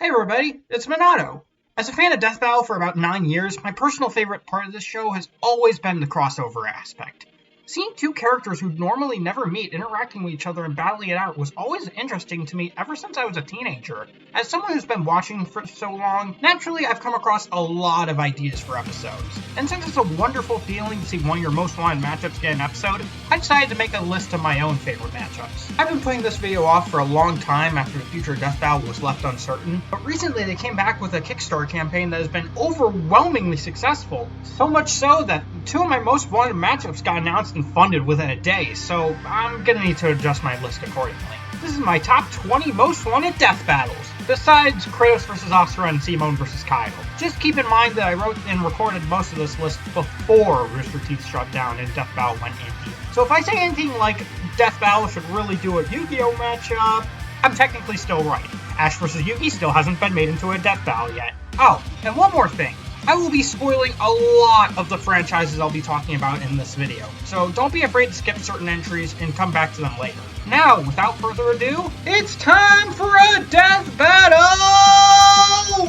Hey everybody, it's Minato. As a fan of Death Battle for about 9 years, my personal favorite part of this show has always been the crossover aspect. Seeing two characters who'd normally never meet interacting with each other and battling it out was always interesting to me ever since I was a teenager. As someone who's been watching for so long, naturally I've come across a lot of ideas for episodes. And since it's a wonderful feeling to see one of your most wanted matchups get an episode, I decided to make a list of my own favorite matchups. I've been putting this video off for a long time after the future of Death Battle was left uncertain, but recently they came back with a Kickstarter campaign that has been overwhelmingly successful. So much so that two of my most wanted matchups got announced and funded within a day, so I'm gonna need to adjust my list accordingly. This is my top 20 most wanted death battles, besides Kratos vs. Asura and Simone vs. Kyle. Just keep in mind that I wrote and recorded most of this list before Rooster Teeth shut down and Death Battle went indie. So if I say anything like Death Battle should really do a Yu-Gi-Oh matchup, I'm technically still right. Ash vs. Yugi still hasn't been made into a Death Battle yet. Oh, and one more thing. I will be spoiling a lot of the franchises I'll be talking about in this video, so don't be afraid to skip certain entries and come back to them later. Now, without further ado, it's time for a Death Battle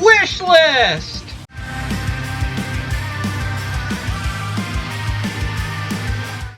wish list!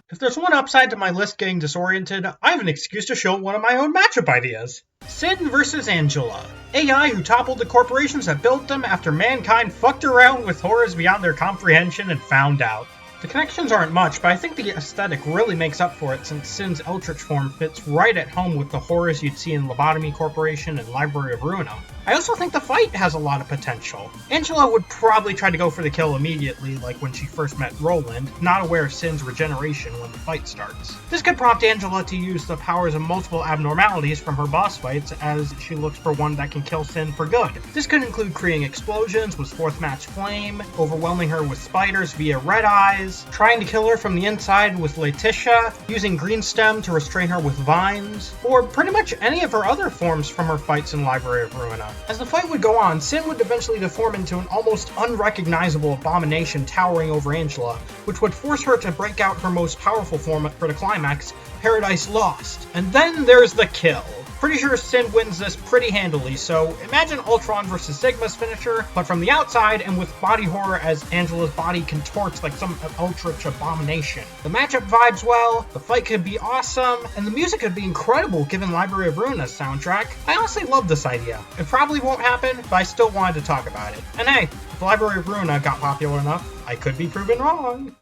If there's one upside to my list getting disoriented, I have an excuse to show one of my own matchup ideas. Sin vs. Angela. AI who toppled the corporations that built them after mankind fucked around with horrors beyond their comprehension and found out. The connections aren't much, but I think the aesthetic really makes up for it since Sin's Eldritch form fits right at home with the horrors you'd see in Lobotomy Corporation and Library of Ruina. I also think the fight has a lot of potential. Angela would probably try to go for the kill immediately, like when she first met Roland, not aware of Sin's regeneration when the fight starts. This could prompt Angela to use the powers of multiple abnormalities from her boss fights as she looks for one that can kill Sin for good. This could include creating explosions with fourth match flame, overwhelming her with spiders via red eyes, trying to kill her from the inside with Letitia, using green stem to restrain her with vines, or pretty much any of her other forms from her fights in Library of Ruina. As the fight would go on, Sin would eventually deform into an almost unrecognizable abomination towering over Angela, which would force her to break out her most powerful form for the climax, Paradise Lost. And then there's the kill. Pretty sure Sin wins this pretty handily, so imagine Ultron vs. Sigma's finisher, but from the outside and with body horror as Angela's body contorts like some Eldritch abomination. The matchup vibes well, the fight could be awesome, and the music could be incredible given Library of Ruina's soundtrack. I honestly love this idea. It probably won't happen, but I still wanted to talk about it. And hey, if Library of Ruina got popular enough, I could be proven wrong.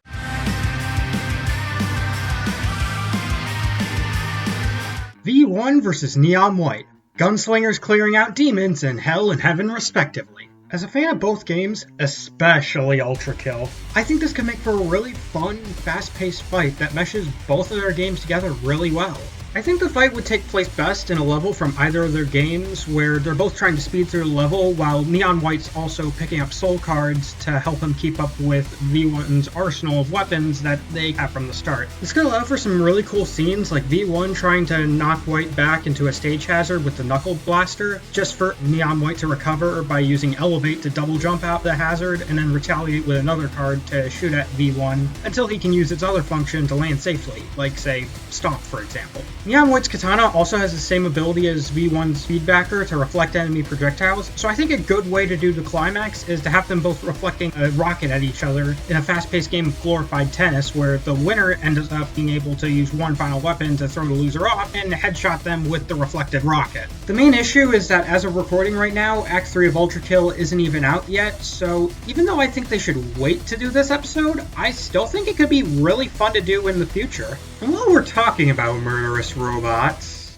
V1 vs. Neon White. Gunslingers clearing out demons in Hell and Heaven respectively. As a fan of both games, especially Ultrakill, I think this could make for a really fun, fast-paced fight that meshes both of their games together really well. I think the fight would take place best in a level from either of their games where they're both trying to speed through the level while Neon White's also picking up soul cards to help him keep up with V1's arsenal of weapons that they have from the start. This could allow for some really cool scenes like V1 trying to knock White back into a stage hazard with the Knuckle Blaster just for Neon White to recover by using Elevate to double jump out the hazard and then retaliate with another card to shoot at V1 until he can use its other function to land safely, like say Stomp for example. Neon White's katana also has the same ability as V1's Feedbacker to reflect enemy projectiles, so I think a good way to do the climax is to have them both reflecting a rocket at each other in a fast-paced game of glorified tennis where the winner ends up being able to use one final weapon to throw the loser off and headshot them with the reflected rocket. The main issue is that as of recording right now, Act 3 of Ultrakill isn't even out yet, so even though I think they should wait to do this episode, I still think it could be really fun to do in the future. And while we're talking about murderous robots,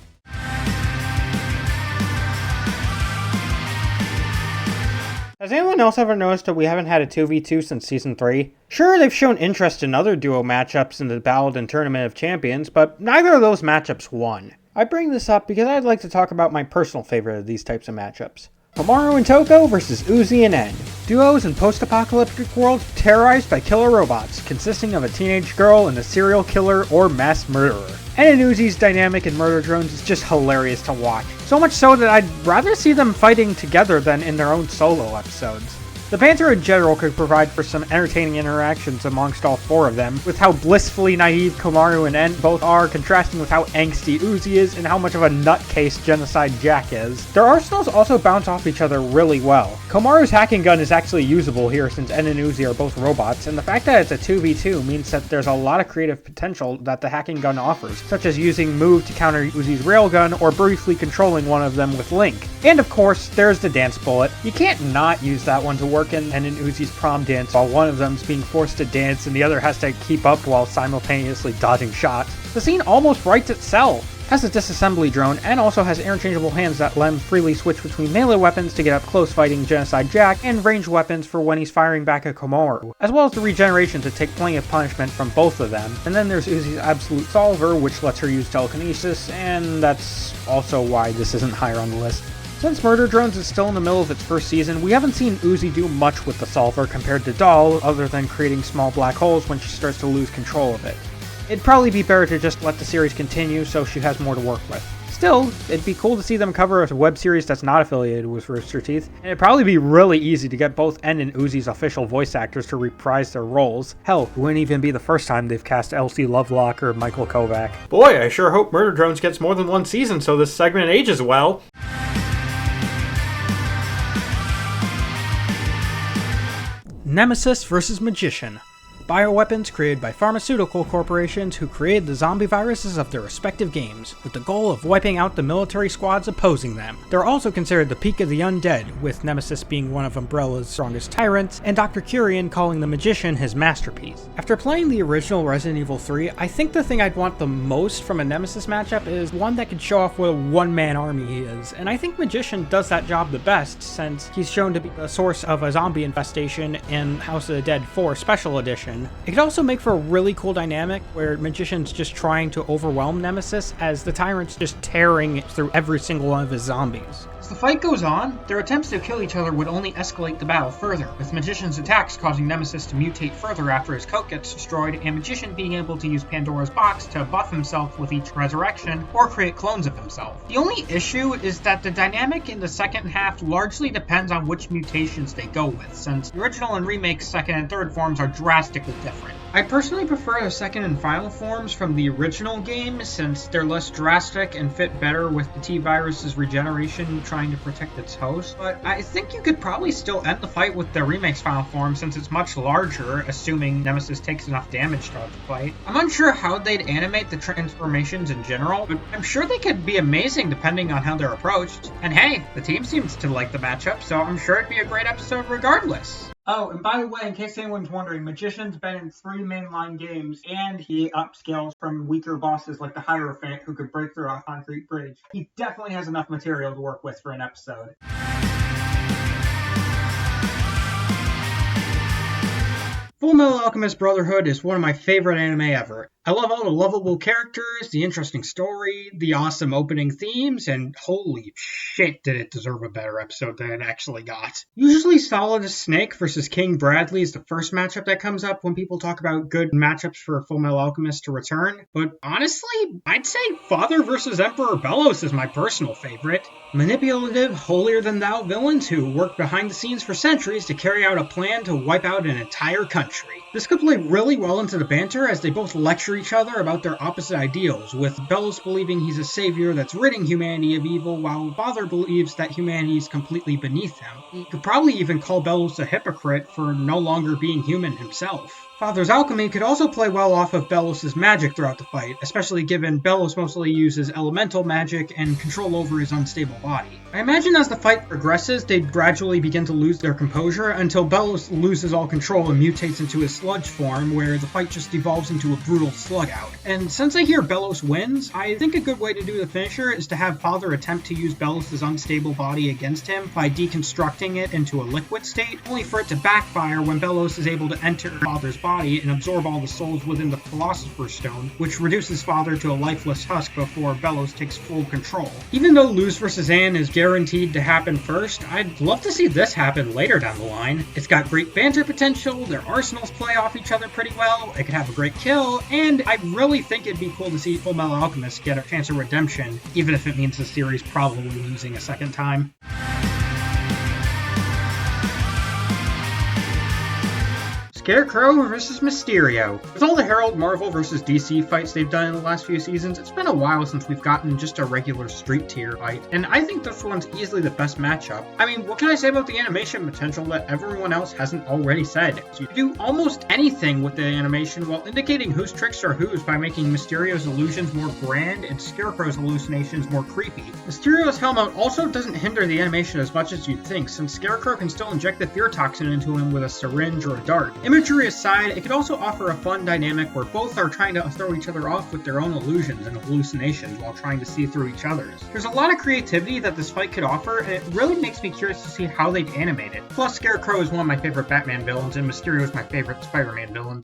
has anyone else ever noticed that we haven't had a 2v2 since Season 3? Sure, they've shown interest in other duo matchups in the Battle and Tournament of Champions, but neither of those matchups won. I bring this up because I'd like to talk about my personal favorite of these types of matchups. Komaru and Toko vs. Uzi and N. Duos in post-apocalyptic worlds terrorized by killer robots, consisting of a teenage girl and a serial killer or mass murderer. N and Uzi's dynamic in Murder Drones is just hilarious to watch. So much so that I'd rather see them fighting together than in their own solo episodes. The banter in general could provide for some entertaining interactions amongst all four of them, with how blissfully naive Komaru and En both are, contrasting with how angsty Uzi is and how much of a nutcase Genocide Jack is. Their arsenals also bounce off each other really well. Komaru's hacking gun is actually usable here since En and Uzi are both robots, and the fact that it's a 2v2 means that there's a lot of creative potential that the hacking gun offers, such as using Move to counter Uzi's railgun or briefly controlling one of them with Link. And of course, there's the dance bullet. You can't not use that one to work in En and Uzi's prom dance while one of them's being forced to dance and the other has to keep up while simultaneously dodging shots. The scene almost writes itself. Has a disassembly drone, and also has interchangeable hands that let him freely switch between melee weapons to get up close fighting Genocide Jack, and ranged weapons for when he's firing back at Komaru, as well as the regeneration to take plenty of punishment from both of them. And then there's Uzi's Absolute Solver, which lets her use telekinesis, and that's also why this isn't higher on the list. Since Murder Drones is still in the middle of its first season, we haven't seen Uzi do much with the Solver compared to Doll, other than creating small black holes when she starts to lose control of it. It'd probably be better to just let the series continue so she has more to work with. Still, it'd be cool to see them cover a web series that's not affiliated with Rooster Teeth, and it'd probably be really easy to get both En and Uzi's official voice actors to reprise their roles. Hell, it wouldn't even be the first time they've cast Elsie Lovelock or Michael Kovac. Boy, I sure hope Murder Drones gets more than one season so this segment ages well. Nemesis vs. Magician. Bioweapons created by pharmaceutical corporations who created the zombie viruses of their respective games, with the goal of wiping out the military squads opposing them. They're also considered the peak of the undead, with Nemesis being one of Umbrella's strongest tyrants, and Dr. Curian calling the Magician his masterpiece. After playing the original Resident Evil 3, I think the thing I'd want the most from a Nemesis matchup is one that can show off what a one-man army he is, and I think Magician does that job the best, since he's shown to be the source of a zombie infestation in House of the Dead 4 Special Edition. It could also make for a really cool dynamic where Magician's just trying to overwhelm Nemesis as the tyrant's just tearing through every single one of his zombies. As the fight goes on, their attempts to kill each other would only escalate the battle further, with Magician's attacks causing Nemesis to mutate further after his coat gets destroyed, and Magician being able to use Pandora's box to buff himself with each resurrection, or create clones of himself. The only issue is that the dynamic in the second half largely depends on which mutations they go with, since the original and remake second and third forms are drastically different. I personally prefer the second and final forms from the original game, since they're less drastic and fit better with the T-Virus's regeneration trying to protect its host, but I think you could probably still end the fight with the remake's final form since it's much larger, assuming Nemesis takes enough damage throughout the fight. I'm unsure how they'd animate the transformations in general, but I'm sure they could be amazing depending on how they're approached. And hey, the team seems to like the matchup, so I'm sure it'd be a great episode regardless. Oh, and by the way, in case anyone's wondering, Magician's been in 3 mainline games, and he upscales from weaker bosses like the Hierophant, who could break through a concrete bridge. He definitely has enough material to work with for an episode. Fullmetal Alchemist Brotherhood is one of my favorite anime ever. I love all the lovable characters, the interesting story, the awesome opening themes, and holy shit did it deserve a better episode than it actually got. Usually Solid Snake versus King Bradley is the first matchup that comes up when people talk about good matchups for Fullmetal Alchemist to return, but honestly, I'd say Father versus Emperor Bellows is my personal favorite. Manipulative, holier-than-thou villains who work behind the scenes for centuries to carry out a plan to wipe out an entire country. This could play really well into the banter as they both lecture each other about their opposite ideals, with Bellows believing he's a savior that's ridding humanity of evil, while Father believes that humanity is completely beneath him. He could probably even call Bellows a hypocrite for no longer being human himself. Father's alchemy could also play well off of Bellows' magic throughout the fight, especially given Bellows mostly uses elemental magic and control over his unstable body. I imagine as the fight progresses, they'd gradually begin to lose their composure until Bellows loses all control and mutates into his sludge form, where the fight just devolves into a brutal slug out. And since I hear Bellows wins, I think a good way to do the finisher is to have Father attempt to use Bellows' unstable body against him by deconstructing it into a liquid state, only for it to backfire when Bellows is able to enter Father's body and absorb all the souls within the Philosopher's Stone, which reduces Father to a lifeless husk before Bellows takes full control. Even though Luz vs. Ann is guaranteed to happen first, I'd love to see this happen later down the line. It's got great banter potential, their arsenals play off each other pretty well, it could have a great kill, and I really think it'd be cool to see Fullmetal Alchemist get a chance of redemption, even if it means the series probably losing a second time. Scarecrow vs. Mysterio. With all the Herald, Marvel vs. DC fights they've done in the last few seasons, it's been a while since we've gotten just a regular street tier fight, and I think this one's easily the best matchup. I mean, what can I say about the animation potential that everyone else hasn't already said? So you do almost anything with the animation while indicating whose tricks are whose by making Mysterio's illusions more grand and Scarecrow's hallucinations more creepy. Mysterio's helmet also doesn't hinder the animation as much as you'd think, since Scarecrow can still inject the fear toxin into him with a syringe or a dart. Imagery aside, it could also offer a fun dynamic where both are trying to throw each other off with their own illusions and hallucinations while trying to see through each other's. There's a lot of creativity that this fight could offer, and it really makes me curious to see how they'd animate it. Plus, Scarecrow is one of my favorite Batman villains, and Mysterio is my favorite Spider-Man villain.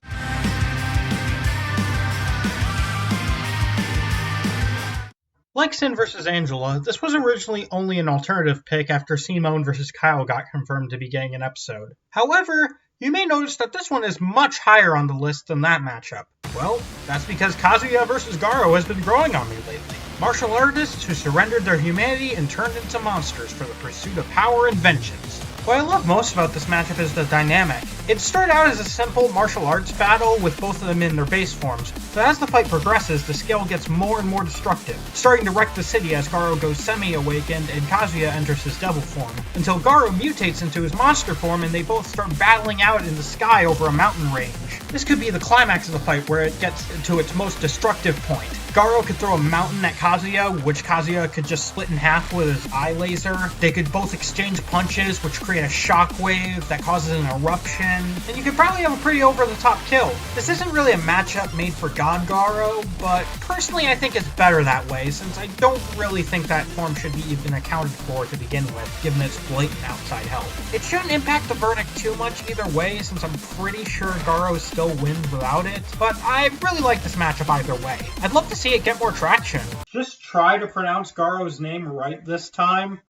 Like Sin vs. Angela, this was originally only an alternative pick after Simone vs. Kyle got confirmed to be getting an episode. However, you may notice that this one is much higher on the list than that matchup. Well, that's because Kazuya vs. Garo has been growing on me lately. Martial artists who surrendered their humanity and turned into monsters for the pursuit of power and vengeance. What I love most about this matchup is the dynamic. It started out as a simple martial arts battle with both of them in their base forms, but as the fight progresses, the scale gets more and more destructive, starting to wreck the city as Garo goes semi-awakened and Kazuya enters his devil form, until Garo mutates into his monster form and they both start battling out in the sky over a mountain range. This could be the climax of the fight where it gets to its most destructive point. Garo could throw a mountain at Kazuya, which Kazuya could just split in half with his eye laser. They could both exchange punches, which create a shockwave that causes an eruption, and you could probably have a pretty over-the-top kill. This isn't really a matchup made for God Garo, but personally I think it's better that way, since I don't really think that form should be even accounted for to begin with, given its blatant outside help. It shouldn't impact the verdict too much either way, since I'm pretty sure Garo still wins without it, but I really like this matchup either way. I'd love to see it get more traction. Just try to pronounce Garo's name right this time.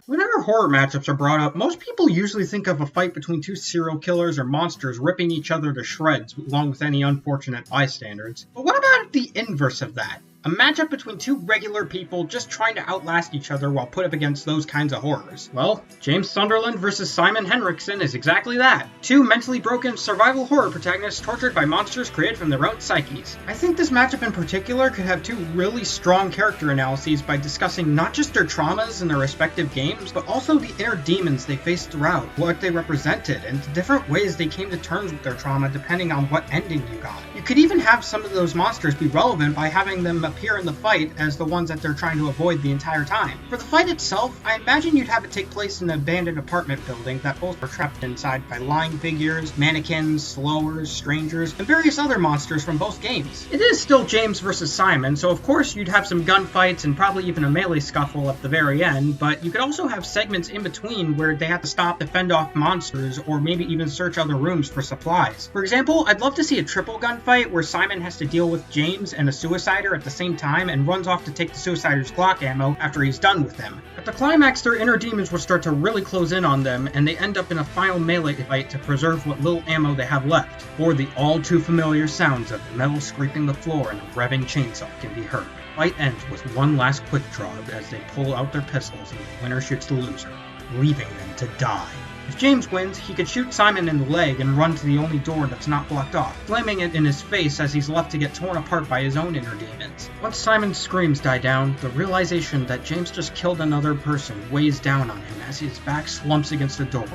Whenever horror matchups are brought up, most people usually think of a fight between two serial killers or monsters ripping each other to shreds, along with any unfortunate bystanders. But what about the inverse of that? A matchup between two regular people just trying to outlast each other while put up against those kinds of horrors. Well, James Sunderland vs. Simon Henriksen is exactly that. Two mentally broken survival horror protagonists tortured by monsters created from their own psyches. I think this matchup in particular could have two really strong character analyses by discussing not just their traumas in their respective games, but also the inner demons they faced throughout, what they represented, and the different ways they came to terms with their trauma depending on what ending you got. You could even have some of those monsters be relevant by having them appear in the fight as the ones that they're trying to avoid the entire time. For the fight itself, I imagine you'd have it take place in an abandoned apartment building that both are trapped inside by lying figures, mannequins, slowers, strangers, and various other monsters from both games. It is still James versus Simon, so of course you'd have some gunfights and probably even a melee scuffle at the very end, but you could also have segments in between where they have to stop to fend off monsters or maybe even search other rooms for supplies. For example, I'd love to see a triple gunfight where Simon has to deal with James and a suicider at the same time and runs off to take the suicider's Glock ammo after he's done with them. At the climax, their inner demons will start to really close in on them, and they end up in a final melee fight to preserve what little ammo they have left, or the all too familiar sounds of metal scraping the floor and a revving chainsaw can be heard. The fight ends with one last quick draw as they pull out their pistols and the winner shoots the loser, leaving them to die. If James wins, he could shoot Simon in the leg and run to the only door that's not blocked off, slamming it in his face as he's left to get torn apart by his own inner demons. Once Simon's screams die down, the realization that James just killed another person weighs down on him as his back slumps against the door.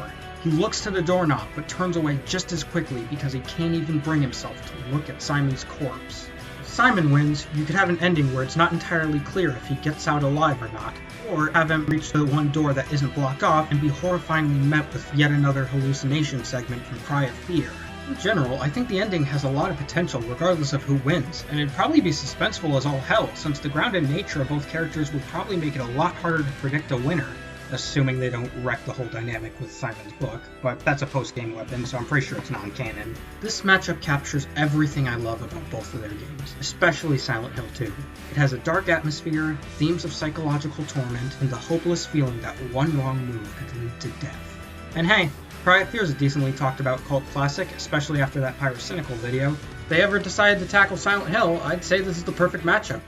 He looks to the doorknob, but turns away just as quickly because he can't even bring himself to look at Simon's corpse. If Simon wins, you could have an ending where it's not entirely clear if he gets out alive or not, or have him reach the one door that isn't blocked off and be horrifyingly met with yet another hallucination segment from Cry of Fear. In general, I think the ending has a lot of potential regardless of who wins, and it'd probably be suspenseful as all hell, since the grounded nature of both characters would probably make it a lot harder to predict a winner, assuming they don't wreck the whole dynamic with Simon's book, but that's a post-game weapon, so I'm pretty sure it's non-canon. This matchup captures everything I love about both of their games, especially Silent Hill 2. It has a dark atmosphere, themes of psychological torment, and the hopeless feeling that one wrong move could lead to death. And hey, Cry of Fear is a decently talked about cult classic, especially after that Pyrocynical video. If they ever decided to tackle Silent Hill, I'd say this is the perfect matchup.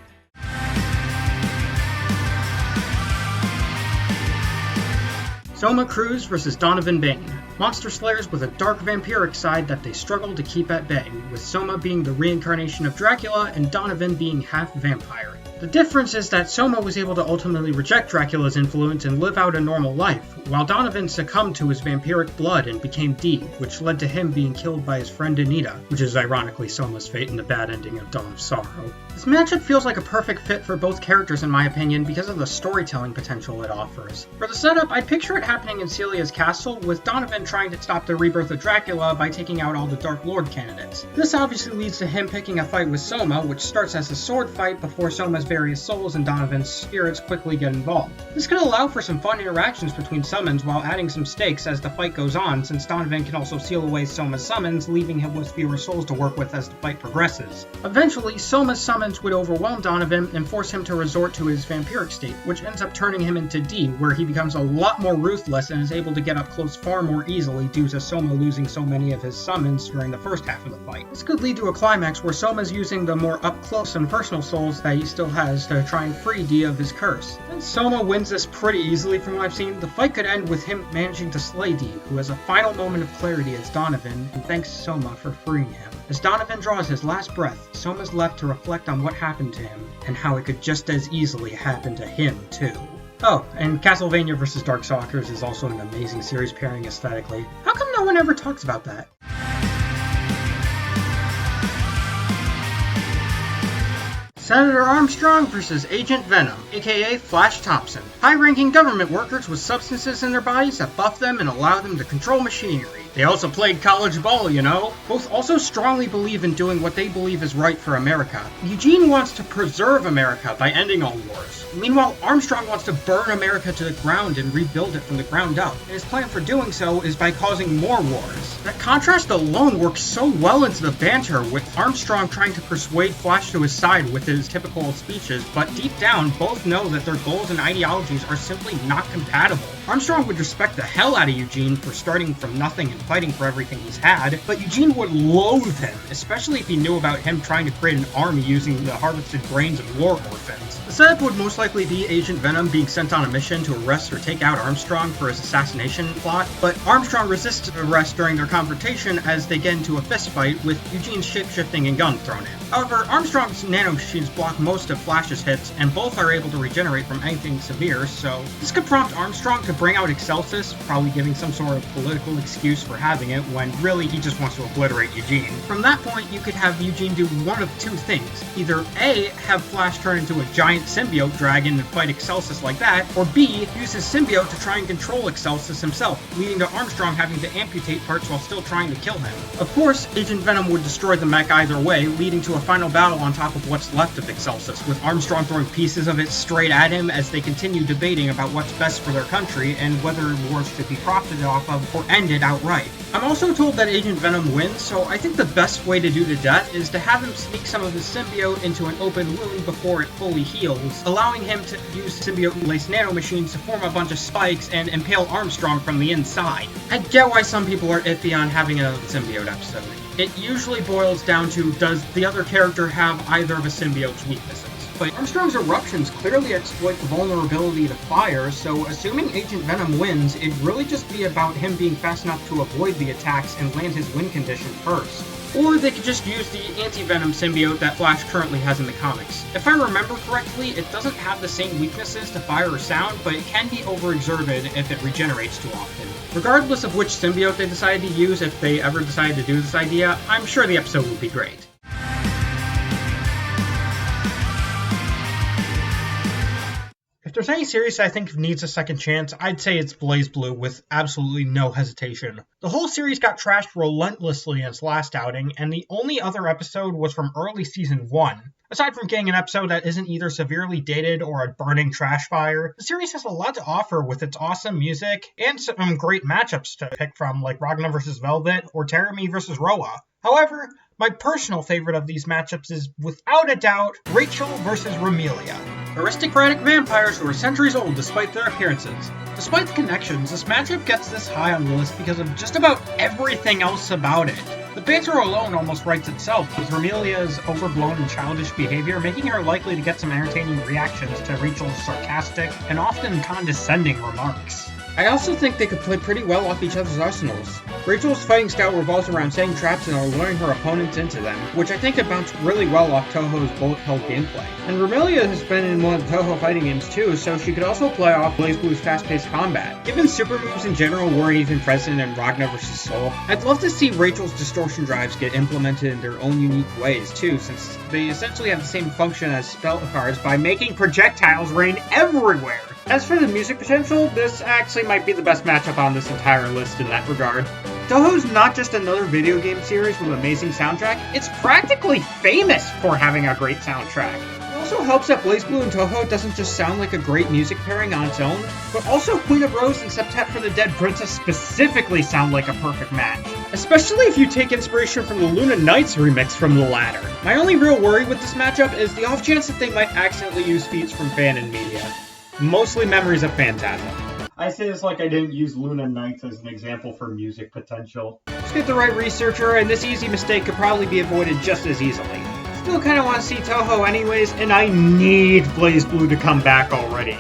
Soma Cruz vs Donovan Bane. Monster slayers with a dark vampiric side that they struggle to keep at bay, with Soma being the reincarnation of Dracula and Donovan being half vampire. The difference is that Soma was able to ultimately reject Dracula's influence and live out a normal life, while Donovan succumbed to his vampiric blood and became D, which led to him being killed by his friend Anita, which is ironically Soma's fate in the bad ending of Dawn of Sorrow. This matchup feels like a perfect fit for both characters in my opinion because of the storytelling potential it offers. For the setup, I'd picture it happening in Celia's castle, with Donovan trying to stop the rebirth of Dracula by taking out all the Dark Lord candidates. This obviously leads to him picking a fight with Soma, which starts as a sword fight before Soma's various souls and Donovan's spirits quickly get involved. This could allow for some fun interactions between summons while adding some stakes as the fight goes on, since Donovan can also seal away Soma's summons, leaving him with fewer souls to work with as the fight progresses. Eventually, Soma's summons would overwhelm Donovan and force him to resort to his vampiric state, which ends up turning him into D, where he becomes a lot more ruthless and is able to get up close far more easily due to Soma losing so many of his summons during the first half of the fight. This could lead to a climax where Soma's using the more up-close and personal souls that he still has to try and free D of his curse. Since Soma wins this pretty easily from what I've seen, the fight could end with him managing to slay D, who has a final moment of clarity as Donovan, and thanks Soma for freeing him. As Donovan draws his last breath, Soma's left to reflect on what happened to him, and how it could just as easily happen to him too. Oh, and Castlevania vs Darkstalkers is also an amazing series pairing aesthetically. How come no one ever talks about that? Senator Armstrong vs Agent Venom, aka Flash Thompson. High-ranking government workers with substances in their bodies that buff them and allow them to control machinery. They also played college ball, you know? Both also strongly believe in doing what they believe is right for America. Eugene wants to preserve America by ending all wars. Meanwhile, Armstrong wants to burn America to the ground and rebuild it from the ground up. And his plan for doing so is by causing more wars. That contrast alone works so well into the banter, with Armstrong trying to persuade Flash to his side with his typical speeches, but deep down, both know that their goals and ideologies are simply not compatible. Armstrong would respect the hell out of Eugene for starting from nothing and fighting for everything he's had, but Eugene would loathe him, especially if he knew about him trying to create an army using the harvested brains of war orphans. The setup would most likely be Agent Venom being sent on a mission to arrest or take out Armstrong for his assassination plot, but Armstrong resists arrest during their confrontation as they get into a fistfight with Eugene's shapeshifting and gun thrown in. However, Armstrong's nanomachines block most of Flash's hits, and both are able to regenerate from anything severe, so this could prompt Armstrong to bring out Excelsis, probably giving some sort of political excuse for having it, when really he just wants to obliterate Eugene. From that point, you could have Eugene do one of two things. Either A, have Flash turn into a giant symbiote dragon and fight Excelsis like that, or B, use his symbiote to try and control Excelsis himself, leading to Armstrong having to amputate parts while still trying to kill him. Of course, Agent Venom would destroy the mech either way, leading to a final battle on top of what's left of Excelsis, with Armstrong throwing pieces of it straight at him as they continue debating about what's best for their country and whether wars should be profited off of or ended outright. I'm also told that Agent Venom wins, so I think the best way to do the death is to have him sneak some of his symbiote into an open wound before it fully heals, allowing him to use symbiote-laced nanomachines to form a bunch of spikes and impale Armstrong from the inside. I get why some people are iffy on having another symbiote episode. It usually boils down to, does the other character have either of a symbiote's weaknesses? But Armstrong's eruptions clearly exploit the vulnerability to fire, so assuming Agent Venom wins, it'd really just be about him being fast enough to avoid the attacks and land his win condition first. Or they could just use the anti-Venom symbiote that Flash currently has in the comics. If I remember correctly, it doesn't have the same weaknesses to fire or sound, but it can be overexerted if it regenerates too often. Regardless of which symbiote they decide to use, if they ever decide to do this idea, I'm sure the episode will be great. If there's any series I think needs a second chance, I'd say it's BlazBlue with absolutely no hesitation. The whole series got trashed relentlessly in its last outing, and the only other episode was from early season 1. Aside from getting an episode that isn't either severely dated or a burning trash fire, the series has a lot to offer with its awesome music and some great matchups to pick from, like Ragna vs. Velvet or Terami vs. Roa. However, my personal favorite of these matchups is, without a doubt, Rachel vs. Romelia. Aristocratic vampires who are centuries old despite their appearances. Despite the connections, this matchup gets this high on the list because of just about everything else about it. The banter alone almost writes itself, with Romelia's overblown and childish behavior making her likely to get some entertaining reactions to Rachel's sarcastic and often condescending remarks. I also think they could play pretty well off each other's arsenals. Rachel's fighting style revolves around setting traps and luring her opponents into them, which I think could bounce really well off Touhou's bullet hell gameplay. And Romelia has been in one of the Touhou fighting games too, so she could also play off BlazBlue's fast-paced combat. Given super moves in general weren't even present in Ragnar vs. Soul, I'd love to see Rachel's distortion drives get implemented in their own unique ways too, since they essentially have the same function as spell cards by making projectiles rain everywhere. As for the music potential, this actually might be the best matchup on this entire list in that regard. Touhou's not just another video game series with an amazing soundtrack, it's practically famous for having a great soundtrack. It also helps that BlazBlue and Touhou doesn't just sound like a great music pairing on its own, but also Queen of Rose and Septet for the Dead Princess specifically sound like a perfect match. Especially if you take inspiration from the Luna Knights remix from the latter. My only real worry with this matchup is the off chance that they might accidentally use feats from Fanon Media. Mostly memories of Phantasm. I say this like I didn't use Luna Knights as an example for music potential. Just get the right researcher, and this easy mistake could probably be avoided just as easily. Still kinda want to see Touhou anyways, and I need BlazBlue to come back already.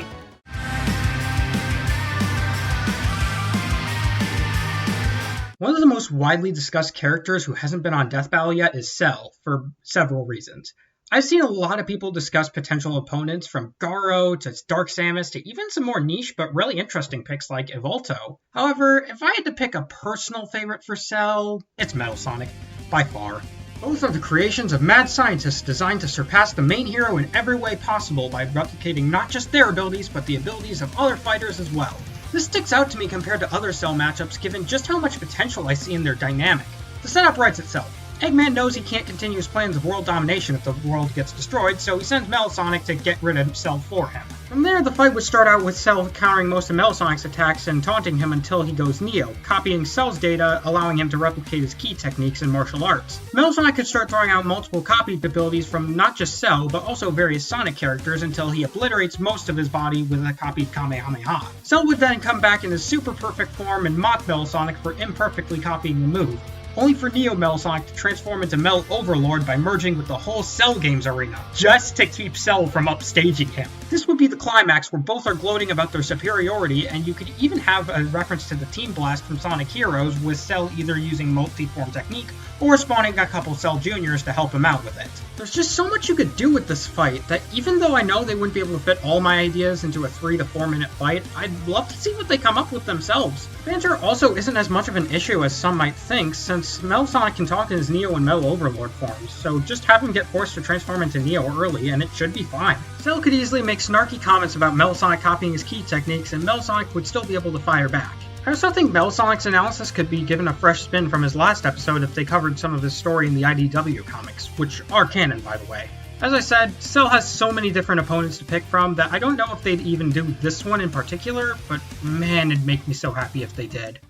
One of the most widely discussed characters who hasn't been on Death Battle yet is Cell, for several reasons. I've seen a lot of people discuss potential opponents from Garo to Dark Samus to even some more niche but really interesting picks like Evolto. However, if I had to pick a personal favorite for Cell, it's Metal Sonic, by far. Both are the creations of mad scientists designed to surpass the main hero in every way possible by replicating not just their abilities but the abilities of other fighters as well. This sticks out to me compared to other Cell matchups given just how much potential I see in their dynamic. The setup writes itself. Eggman knows he can't continue his plans of world domination if the world gets destroyed, so he sends Metal Sonic to get rid of Cell for him. From there, the fight would start out with Cell countering most of Metal Sonic's attacks and taunting him until he goes Neo, copying Cell's data, allowing him to replicate his key techniques in martial arts. Metal Sonic could start throwing out multiple copied abilities from not just Cell, but also various Sonic characters until he obliterates most of his body with a copied Kamehameha. Cell would then come back in his super perfect form and mock Metal Sonic for imperfectly copying the move, only for Neo Metal Sonic to transform into Metal Overlord by merging with the whole Cell Games arena, just to keep Cell from upstaging him. This would be the climax where both are gloating about their superiority, and you could even have a reference to the Team Blast from Sonic Heroes, with Cell either using multi-form technique or spawning a couple Cell Juniors to help him out with it. There's just so much you could do with this fight that even though I know they wouldn't be able to fit all my ideas into a 3 to 4 minute fight, I'd love to see what they come up with themselves. Banter also isn't as much of an issue as some might think, since Metal Sonic can talk in his Neo and Metal Overlord forms, so just have him get forced to transform into Neo early and it should be fine. Cell could easily make snarky comments about Metal Sonic copying his key techniques, and Metal Sonic would still be able to fire back. I also think Metal Sonic's analysis could be given a fresh spin from his last episode if they covered some of his story in the IDW comics, which are canon by the way. As I said, Cell has so many different opponents to pick from that I don't know if they'd even do this one in particular, but man, it'd make me so happy if they did.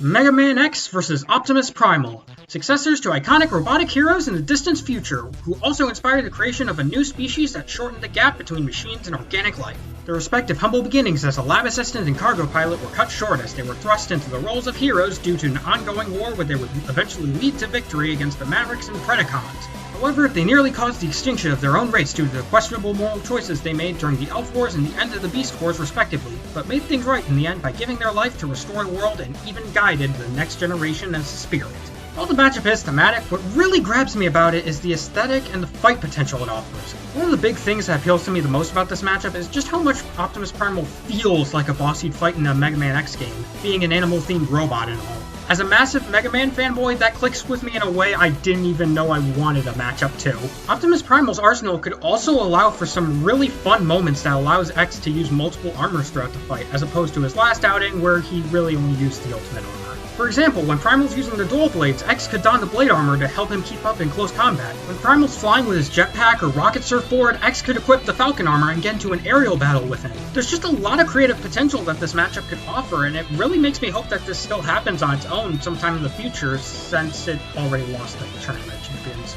Mega Man X vs. Optimus Primal, successors to iconic robotic heroes in the distant future, who also inspired the creation of a new species that shortened the gap between machines and organic life. Their respective humble beginnings as a lab assistant and cargo pilot were cut short as they were thrust into the roles of heroes due to an ongoing war where they would eventually lead to victory against the Mavericks and Predacons. However, they nearly caused the extinction of their own race due to the questionable moral choices they made during the Elf Wars and the end of the Beast Wars respectively, but made things right in the end by giving their life to restore the world and even guided the next generation as a spirit. While the matchup is thematic, what really grabs me about it is the aesthetic and the fight potential it offers. One of the big things that appeals to me the most about this matchup is just how much Optimus Primal feels like a boss you'd fight in a Mega Man X game, being an animal-themed robot and all. As a massive Mega Man fanboy, that clicks with me in a way I didn't even know I wanted a matchup to. Optimus Primal's arsenal could also allow for some really fun moments that allows X to use multiple armors throughout the fight, as opposed to his last outing where he really only used the ultimate armor. For example, when Primal's using the dual blades, X could don the blade armor to help him keep up in close combat. When Primal's flying with his jetpack or rocket surfboard, X could equip the Falcon armor and get into an aerial battle with him. There's just a lot of creative potential that this matchup could offer, and it really makes me hope that this still happens on its own sometime in the future, since it already lost the Tournament Champions.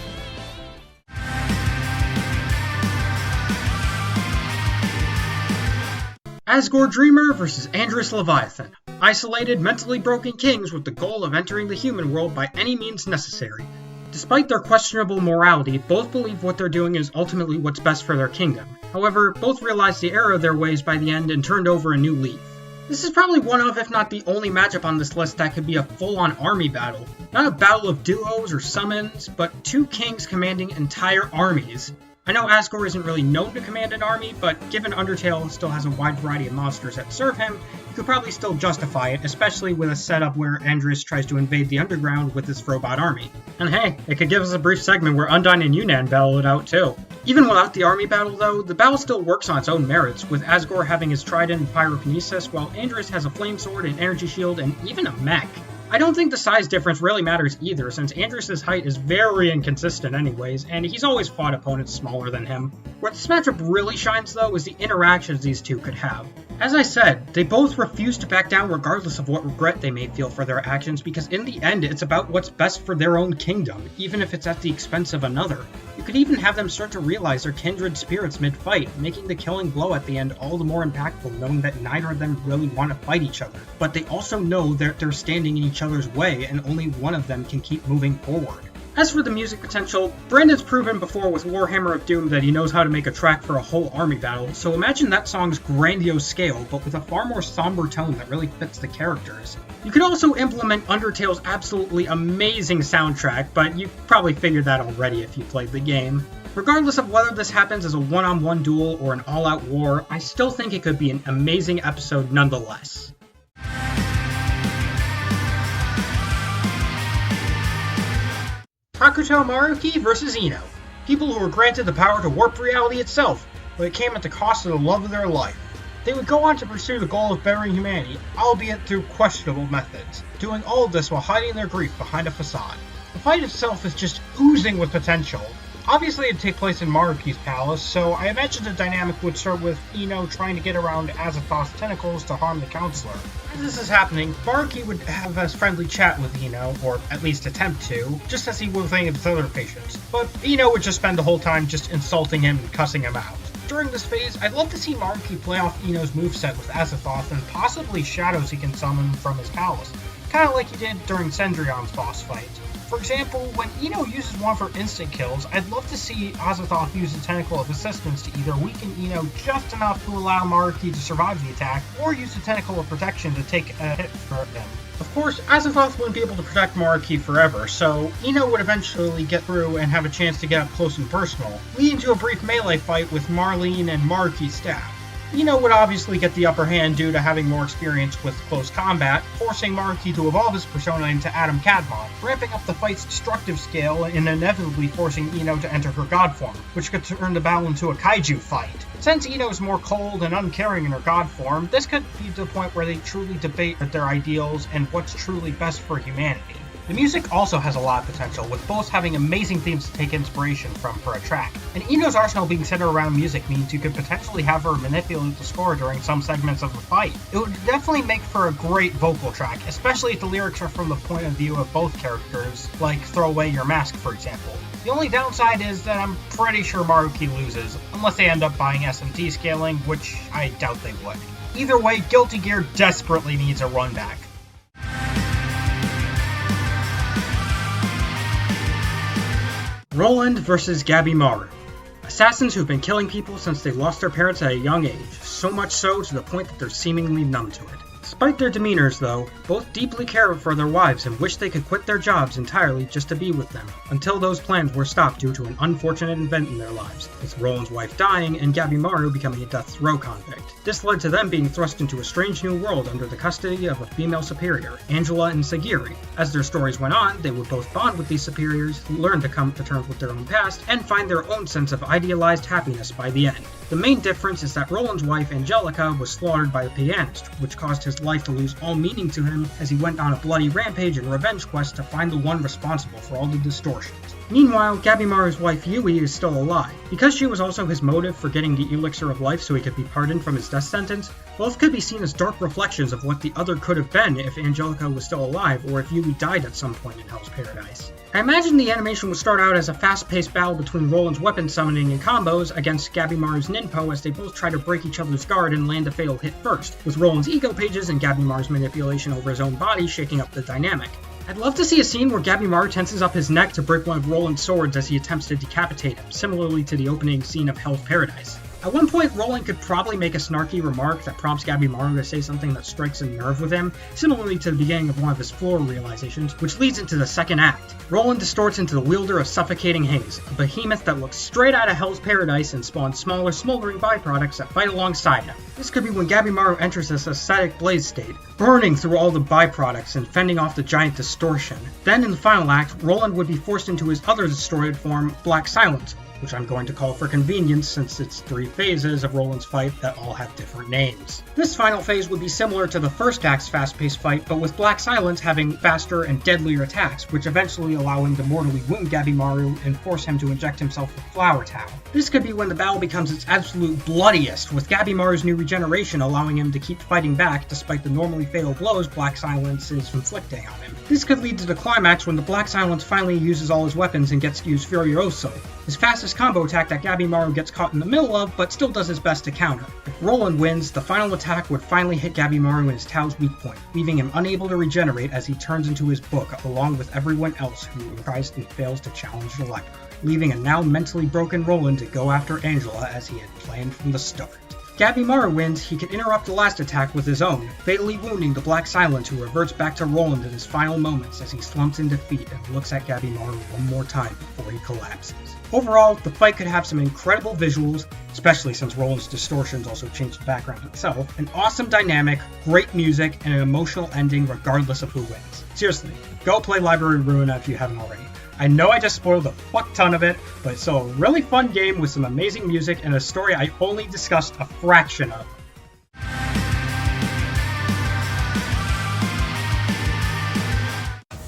Asgore Dreamer vs. Andrus Leviathan. Isolated, mentally broken kings with the goal of entering the human world by any means necessary. Despite their questionable morality, both believe what they're doing is ultimately what's best for their kingdom. However, both realized the error of their ways by the end and turned over a new leaf. This is probably one of, if not the only matchup on this list that could be a full-on army battle. Not a battle of duos or summons, but two kings commanding entire armies. I know Asgore isn't really known to command an army, but given Undertale still has a wide variety of monsters that serve him, you could probably still justify it, especially with a setup where Andrias tries to invade the underground with his robot army. And hey, it could give us a brief segment where Undyne and Yunnan battle it out too. Even without the army battle though, the battle still works on its own merits, with Asgore having his trident and pyrokinesis, while Andrias has a flame sword, an energy shield, and even a mech. I don't think the size difference really matters either, since Andrias' height is very inconsistent anyways, and he's always fought opponents smaller than him. Where this matchup really shines though is the interactions these two could have. As I said, they both refuse to back down regardless of what regret they may feel for their actions, because in the end it's about what's best for their own kingdom, even if it's at the expense of another. You could even have them start to realize their kindred spirits mid-fight, making the killing blow at the end all the more impactful, knowing that neither of them really want to fight each other. But they also know that they're standing in each other's way, and only one of them can keep moving forward. As for the music potential, Brandon's proven before with Warhammer of Doom that he knows how to make a track for a whole army battle, so imagine that song's grandiose scale, but with a far more somber tone that really fits the characters. You could also implement Undertale's absolutely amazing soundtrack, but you probably figured that already if you played the game. Regardless of whether this happens as a one-on-one duel or an all-out war, I still think it could be an amazing episode nonetheless. Hakuto Maruki vs. Ino. People who were granted the power to warp reality itself, but it came at the cost of the love of their life. They would go on to pursue the goal of bettering humanity, albeit through questionable methods, doing all of this while hiding their grief behind a facade. The fight itself is just oozing with potential. Obviously it'd take place in Maruki's palace, so I imagine the dynamic would start with Ino trying to get around Azathoth's tentacles to harm the counselor. As this is happening, Maruki would have a friendly chat with Ino, or at least attempt to, just as he would with any of his other patients, but Ino would just spend the whole time just insulting him and cussing him out. During this phase, I'd love to see Maruki play off Ino's moveset with Azathoth and possibly shadows he can summon from his palace, kinda like he did during Cendrion's boss fight. For example, when Ino uses one for instant kills, I'd love to see Azathoth use a tentacle of assistance to either weaken Ino just enough to allow Maruki to survive the attack, or use a tentacle of protection to take a hit for him. Of course, Azathoth wouldn't be able to protect Maruki forever, so Ino would eventually get through and have a chance to get up close and personal, leading to a brief melee fight with Marlene and Maruki's staff. Ino would obviously get the upper hand due to having more experience with close combat, forcing Maruki to evolve his persona into Adam Cadmon, ramping up the fight's destructive scale and inevitably forcing Ino to enter her god form, which could turn the battle into a kaiju fight. Since Ino is more cold and uncaring in her god form, this could be the point where they truly debate their ideals and what's truly best for humanity. The music also has a lot of potential, with both having amazing themes to take inspiration from for a track, and Ino's arsenal being centered around music means you could potentially have her manipulate the score during some segments of the fight. It would definitely make for a great vocal track, especially if the lyrics are from the point of view of both characters, like Throw Away Your Mask for example. The only downside is that I'm pretty sure Maruki loses, unless they end up buying SMT scaling, which I doubt they would. Either way, Guilty Gear desperately needs a run back. Roland vs. Gabimaru. Assassins who've been killing people since they lost their parents at a young age, so much so to the point that they're seemingly numb to it. Despite their demeanors, though, both deeply care for their wives and wish they could quit their jobs entirely just to be with them, until those plans were stopped due to an unfortunate event in their lives, with Roland's wife dying and Gabimaru becoming a death row convict. This led to them being thrust into a strange new world under the custody of a female superior, Angela and Sagiri. As their stories went on, they would both bond with these superiors, learn to come to terms with their own past, and find their own sense of idealized happiness by the end. The main difference is that Roland's wife, Angelica, was slaughtered by the pianist, which caused his life to lose all meaning to him as he went on a bloody rampage and revenge quest to find the one responsible for all the distortions. Meanwhile, Gabimaru's wife Yui is still alive. Because she was also his motive for getting the elixir of life so he could be pardoned from his death sentence, both could be seen as dark reflections of what the other could have been if Angelica was still alive or if Yui died at some point in Hell's Paradise. I imagine the animation would start out as a fast-paced battle between Roland's weapon summoning and combos against Gabimaru's Ninpo as they both try to break each other's guard and land a fatal hit first, with Roland's ego pages and Gabimaru's manipulation over his own body shaking up the dynamic. I'd love to see a scene where Gabimaru tenses up his neck to break one of Roland's swords as he attempts to decapitate him, similarly to the opening scene of Hell's Paradise. At one point, Roland could probably make a snarky remark that prompts Gabimaru to say something that strikes a nerve with him, similarly to the beginning of one of his floor realizations, which leads into the second act. Roland distorts into the wielder of suffocating Haze, a behemoth that looks straight out of Hell's Paradise and spawns smaller, smoldering byproducts that fight alongside him. This could be when Gabimaru enters this aesthetic blaze state, burning through all the byproducts and fending off the giant distortion. Then in the final act, Roland would be forced into his other distorted form, Black Silence, which I'm going to call for convenience since it's 3 phases of Roland's fight that all have different names. This final phase would be similar to the first act's fast-paced fight, but with Black Silence having faster and deadlier attacks, which eventually allow him to mortally wound Gabimaru and force him to inject himself with Flower Tau. This could be when the battle becomes its absolute bloodiest, with Gabimaru's new regeneration allowing him to keep fighting back despite the normally fatal blows Black Silence is inflicting on him. This could lead to the climax when the Black Silence finally uses all his weapons and gets to use Furioso, his fastest combo attack that Gabimaru gets caught in the middle of, but still does his best to counter. If Roland wins, the final attack would finally hit Gabimaru in his Tau's weak point, leaving him unable to regenerate as he turns into his book, along with everyone else who tries and fails to challenge the Lecter, leaving a now mentally broken Roland to go after Angela as he had planned from the start. If Gabimaru wins, he can interrupt the last attack with his own, fatally wounding the Black Silence, who reverts back to Roland in his final moments as he slumps in defeat and looks at Gabimaru one more time before he collapses. Overall, the fight could have some incredible visuals, especially since Roland's distortions also change the background itself, an awesome dynamic, great music, and an emotional ending regardless of who wins. Seriously, go play Library Ruina if you haven't already. I know I just spoiled a fuck ton of it, but it's still a really fun game with some amazing music and a story I only discussed a fraction of.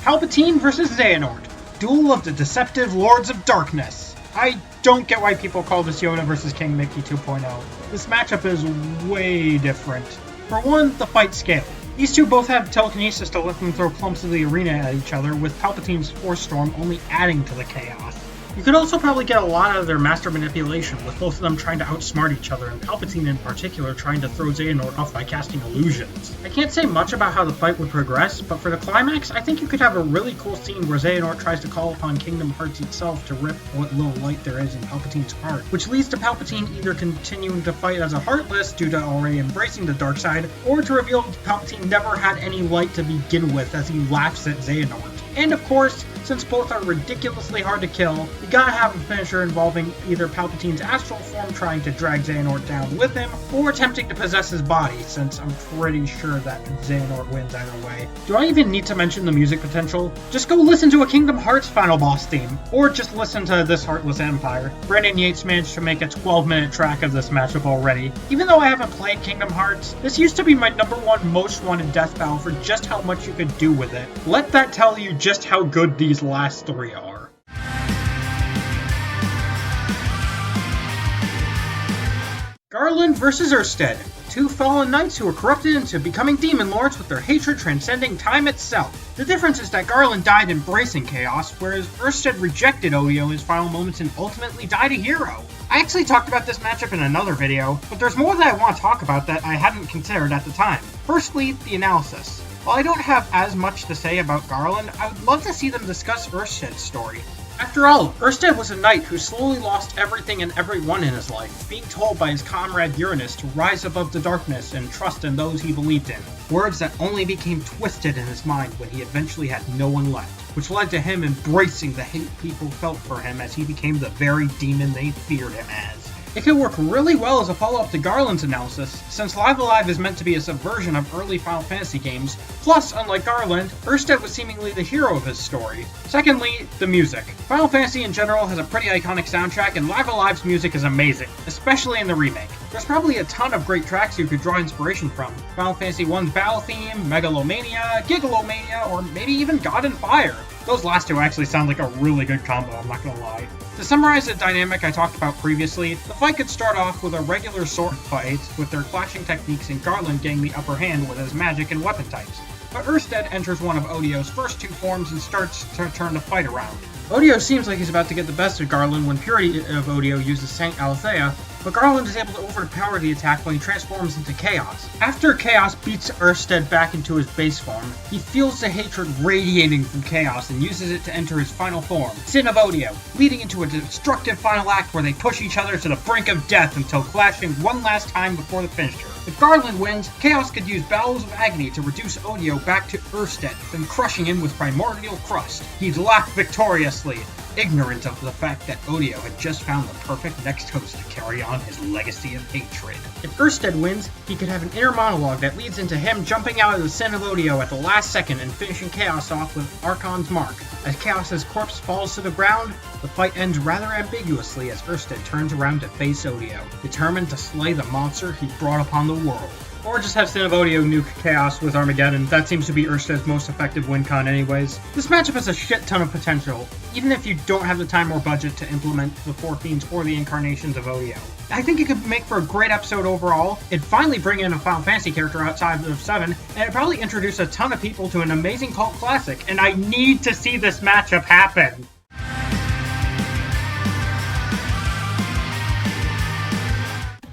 Palpatine vs. Xehanort, Duel of the Deceptive Lords of Darkness. I don't get why people call this Yoda vs. King Mickey 2.0. This matchup is way different. For one, the fight scale. These two both have telekinesis to let them throw clumps of the arena at each other, with Palpatine's Force Storm only adding to the chaos. You could also probably get a lot out of their master manipulation, with both of them trying to outsmart each other, and Palpatine in particular trying to throw Xehanort off by casting illusions. I can't say much about how the fight would progress, but for the climax, I think you could have a really cool scene where Xehanort tries to call upon Kingdom Hearts itself to rip what little light there is in Palpatine's heart, which leads to Palpatine either continuing to fight as a Heartless due to already embracing the dark side, or to reveal Palpatine never had any light to begin with as he laughs at Xehanort. And of course, since both are ridiculously hard to kill, you gotta have a finisher involving either Palpatine's astral form trying to drag Xehanort down with him, or attempting to possess his body, since I'm pretty sure that Xehanort wins either way. Do I even need to mention the music potential? Just go listen to a Kingdom Hearts final boss theme, or just listen to This Heartless Empire. Brandon Yates managed to make a 12-minute track of this matchup already. Even though I haven't played Kingdom Hearts, this used to be my #1 most wanted death battle for just how much you could do with it. Let that tell you just how good these last 3 are. Garland vs. Oersted, 2 fallen knights who were corrupted into becoming demon lords with their hatred transcending time itself. The difference is that Garland died embracing chaos, whereas Oersted rejected Odio in his final moments and ultimately died a hero. I actually talked about this matchup in another video, but there's more that I want to talk about that I hadn't considered at the time. Firstly, the analysis. While I don't have as much to say about Garland, I would love to see them discuss Oersted's story. After all, Oersted was a knight who slowly lost everything and everyone in his life, being told by his comrade Uranus to rise above the darkness and trust in those he believed in. Words that only became twisted in his mind when he eventually had no one left, which led to him embracing the hate people felt for him as he became the very demon they feared him as. It could work really well as a follow-up to Garland's analysis, since Live Alive is meant to be a subversion of early Final Fantasy games, plus, unlike Garland, Oersted was seemingly the hero of his story. Secondly, the music. Final Fantasy in general has a pretty iconic soundtrack, and Live Alive's music is amazing, especially in the remake. There's probably a ton of great tracks you could draw inspiration from. Final Fantasy I's battle theme, Megalomania, Gigalomania, or maybe even God and Fire. Those last 2 actually sound like a really good combo, I'm not gonna lie. To summarize the dynamic I talked about previously, the fight could start off with a regular sword fight, with their clashing techniques and Garland getting the upper hand with his magic and weapon types. but Oersted enters one of Odio's first two forms and starts to turn the fight around. Odio seems like he's about to get the best of Garland when Purity of Odio uses Saint Althea, but Garland is able to overpower the attack when he transforms into Chaos. After Chaos beats Oersted back into his base form, he feels the hatred radiating from Chaos and uses it to enter his final form, Sin of Odio, leading into a destructive final act where they push each other to the brink of death until clashing one last time before the finisher. If Garland wins, Chaos could use Bowels of Agony to reduce Odio back to Oersted, then crushing him with Primordial Crust. He'd laugh victoriously, ignorant of the fact that Odio had just found the perfect next host to carry on his legacy of hatred. If Oersted wins, he could have an inner monologue that leads into him jumping out of the Sin of Odio at the last second and finishing Chaos off with Archon's Mark. As Chaos's corpse falls to the ground, the fight ends rather ambiguously as Oersted turns around to face Odio, determined to slay the monster he brought upon the world. Or just have Sin of Odio nuke Chaos with Armageddon. That seems to be Oersted's most effective win con anyways. This matchup has a shit ton of potential, even if you don't have the time or budget to implement the Four Fiends or the incarnations of Odio. I think it could make for a great episode overall. It'd finally bring in a Final Fantasy character outside of 7, and it'd probably introduce a ton of people to an amazing cult classic, and I need to see this matchup happen.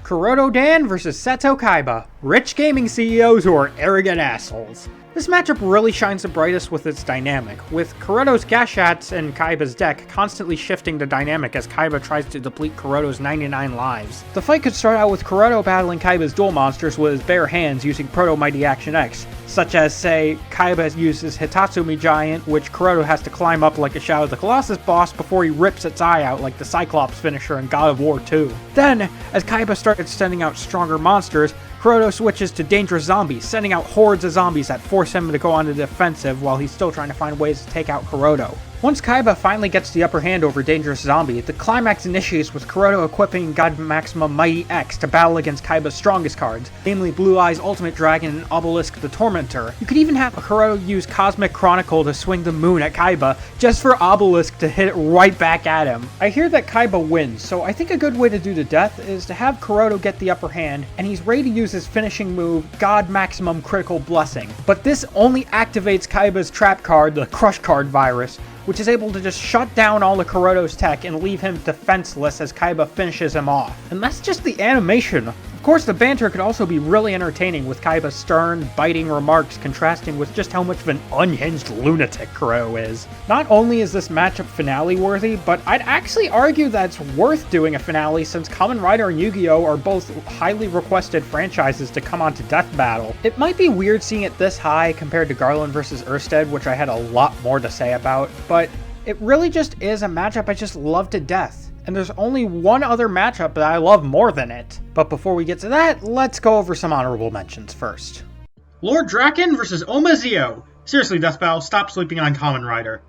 Kuroto Dan vs Seto Kaiba, rich gaming CEOs who are arrogant assholes. This matchup really shines the brightest with its dynamic, with Kuroto's Gashats and Kaiba's deck constantly shifting the dynamic as Kaiba tries to deplete Kuroto's 99 lives. The fight could start out with Kuroto battling Kaiba's dual monsters with his bare hands using Proto Mighty Action X, such as, say, Kaiba uses Hitatsumi Giant, which Kuroto has to climb up like a Shadow of the Colossus boss before he rips its eye out like the Cyclops finisher in God of War 2. Then, as Kaiba starts sending out stronger monsters, Kuroto switches to Dangerous Zombies, sending out hordes of zombies that force him to go on the defensive while he's still trying to find ways to take out Kuroto. Once Kaiba finally gets the upper hand over Dangerous Zombie, the climax initiates with Kuroto equipping God Maximum Mighty X to battle against Kaiba's strongest cards, namely Blue Eyes Ultimate Dragon and Obelisk the Tormentor. You could even have Kuroto use Cosmic Chronicle to swing the moon at Kaiba, just for Obelisk to hit it right back at him. I hear that Kaiba wins, so I think a good way to do the death is to have Kuroto get the upper hand, and he's ready to use his finishing move, God Maximum Critical Blessing. But this only activates Kaiba's trap card, the Crush Card Virus, which is able to just shut down all of Kuroto's tech and leave him defenseless as Kaiba finishes him off. And that's just the animation. Of course, the banter could also be really entertaining with Kaiba's stern, biting remarks contrasting with just how much of an unhinged lunatic Kuroto is. Not only is this matchup finale worthy, but I'd actually argue that it's worth doing a finale since Kamen Rider and Yu-Gi-Oh! Are both highly requested franchises to come onto Death Battle. It might be weird seeing it this high compared to Garland vs Oersted, which I had a lot more to say about, but it really just is a matchup I just love to death. And there's only one other matchup that I love more than it. But before we get to that, let's go over some honorable mentions first. Lord Draken vs Omazeo. Seriously, Death Battle, stop sleeping on Kamen Rider.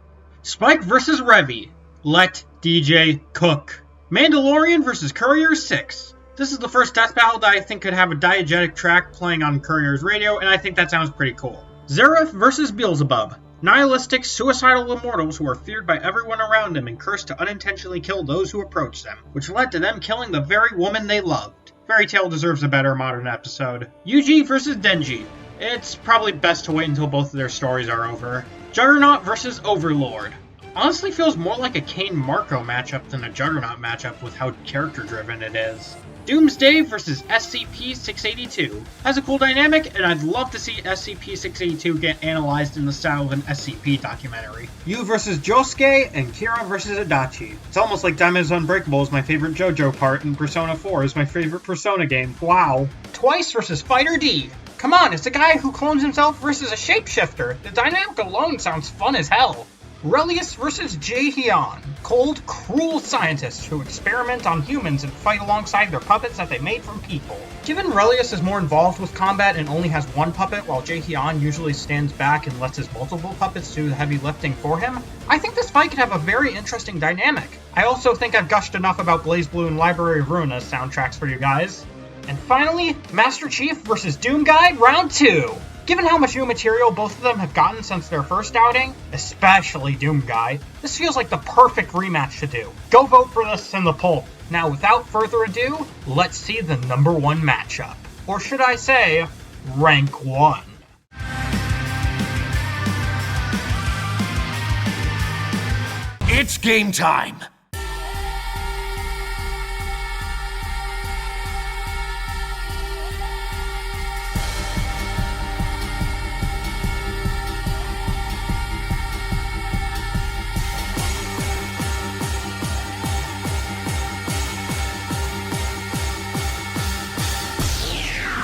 Spike vs Revy. Let DJ cook. Mandalorian vs Courier 6. This is the first Death Battle that I think could have a diegetic track playing on Courier's radio, and I think that sounds pretty cool. Zereth vs Beelzebub. Nihilistic, suicidal immortals who are feared by everyone around them and cursed to unintentionally kill those who approach them, which led to them killing the very woman they loved. Fairy Tail deserves a better modern episode. Yuji vs Denji. It's probably best to wait until both of their stories are over. Juggernaut vs Overlord. Honestly feels more like a Kane Marco matchup than a Juggernaut matchup with how character-driven it is. Doomsday vs SCP-682 has a cool dynamic, and I'd love to see SCP-682 get analyzed in the style of an SCP documentary. Yu vs Josuke and Kira vs Adachi. It's almost like Diamond is Unbreakable is my favorite JoJo part, and Persona 4 is my favorite Persona game. Wow. Twice vs Fighter D. Come on, it's a guy who clones himself versus a shapeshifter. The dynamic alone sounds fun as hell. Relius vs Jae-hyun. Cold, cruel scientists who experiment on humans and fight alongside their puppets that they made from people. Given Relius is more involved with combat and only has one puppet while Jae-hyun usually stands back and lets his multiple puppets do the heavy lifting for him, I think this fight could have a very interesting dynamic. I also think I've gushed enough about BlazBlue and Library of Ruina soundtracks for you guys. And finally, Master Chief vs Doom Guy Round 2. Given how much new material both of them have gotten since their first outing, especially Doom Guy, this feels like the perfect rematch to do. Go vote for this in the poll. Now without further ado, let's see the #1 matchup. Or should I say, Rank 1. It's game time!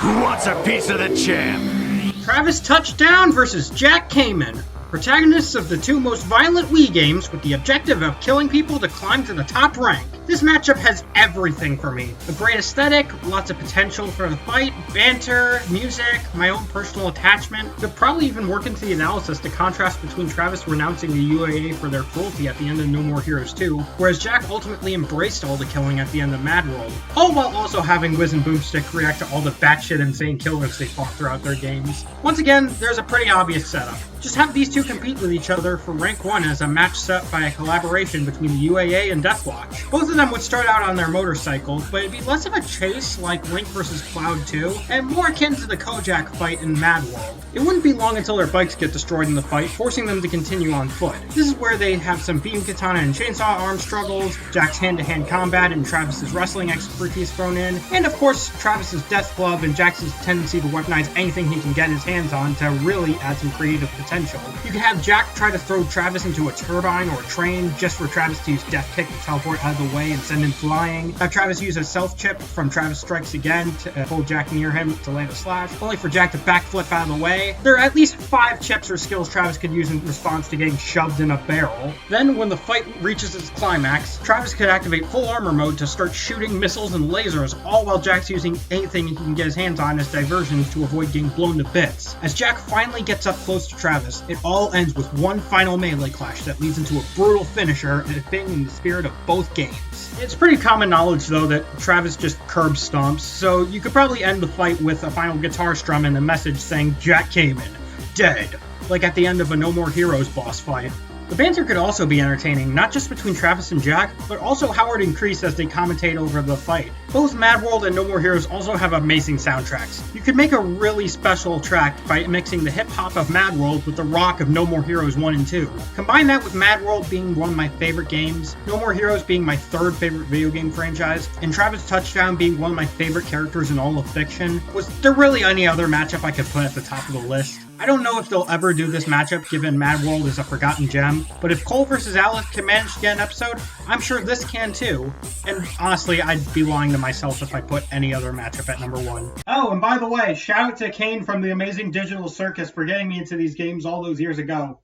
Who wants a piece of the champ? Travis Touchdown versus Jack Kamen, protagonists of the two most violent Wii games with the objective of killing people to climb to the top rank. This matchup has everything for me. A great aesthetic, lots of potential for the fight, banter, music, my own personal attachment. Could probably even work into the analysis to contrast between Travis renouncing the UAA for their cruelty at the end of No More Heroes 2, whereas Jack ultimately embraced all the killing at the end of Mad World, all while also having Wiz and Boomstick react to all the batshit insane killers they fought throughout their games. Once again, there's a pretty obvious setup. Just have these two compete with each other for rank 1 as a match set by a collaboration between the UAA and Deathwatch. Both of them would start out on their motorcycles, but it'd be less of a chase like Link vs. Cloud 2, and more akin to the Kojak fight in Mad World. It wouldn't be long until their bikes get destroyed in the fight, forcing them to continue on foot. This is where they have some beam katana and chainsaw arm struggles, Jack's hand-to-hand combat and Travis's wrestling expertise thrown in, and of course Travis's death glove and Jack's tendency to weaponize anything he can get his hands on to really add some creative potential. You could have Jack try to throw Travis into a turbine or a train just for Travis to use Death Kick to teleport out of the way and send him flying. Have Travis use a self chip from Travis Strikes Again to pull Jack near him to land a slash, only for Jack to backflip out of the way. There are at least 5 chips or skills Travis could use in response to getting shoved in a barrel. Then, when the fight reaches its climax, Travis could activate full armor mode to start shooting missiles and lasers, all while Jack's using anything he can get his hands on as diversions to avoid getting blown to bits. As Jack finally gets up close to Travis, it all ends with one final melee clash that leads into a brutal finisher, and a thing in the spirit of both games. It's pretty common knowledge, though, that Travis just curb stomps, so you could probably end the fight with a final guitar strum and a message saying, "Jack Kamen, dead," like at the end of a No More Heroes boss fight. The banter could also be entertaining, not just between Travis and Jack, but also Howard and Kreese as they commentate over the fight. Both Mad World and No More Heroes also have amazing soundtracks. You could make a really special track by mixing the hip-hop of Mad World with the rock of No More Heroes 1 and 2. Combine that with Mad World being one of my favorite games, No More Heroes being my 3rd favorite video game franchise, and Travis Touchdown being one of my favorite characters in all of fiction. Was there really any other matchup I could put at the top of the list? I don't know if they'll ever do this matchup given Mad World is a forgotten gem, but if Cole vs. Alex can manage to get an episode, I'm sure this can too. And honestly, I'd be lying to myself if I put any other matchup at number 1. Oh, and by the way, shout out to Kane from the Amazing Digital Circus for getting me into these games all those years ago.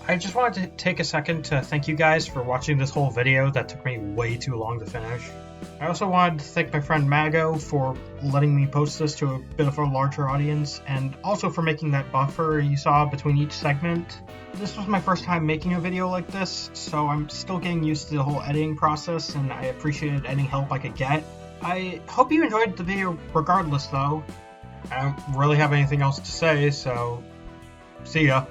I just wanted to take a second to thank you guys for watching this whole video that took me way too long to finish. I also wanted to thank my friend Mago for letting me post this to a bit of a larger audience, and also for making that buffer you saw between each segment. This was my first time making a video like this, so I'm still getting used to the whole editing process, and I appreciated any help I could get. I hope you enjoyed the video regardless, though. I don't really have anything else to say, so see ya.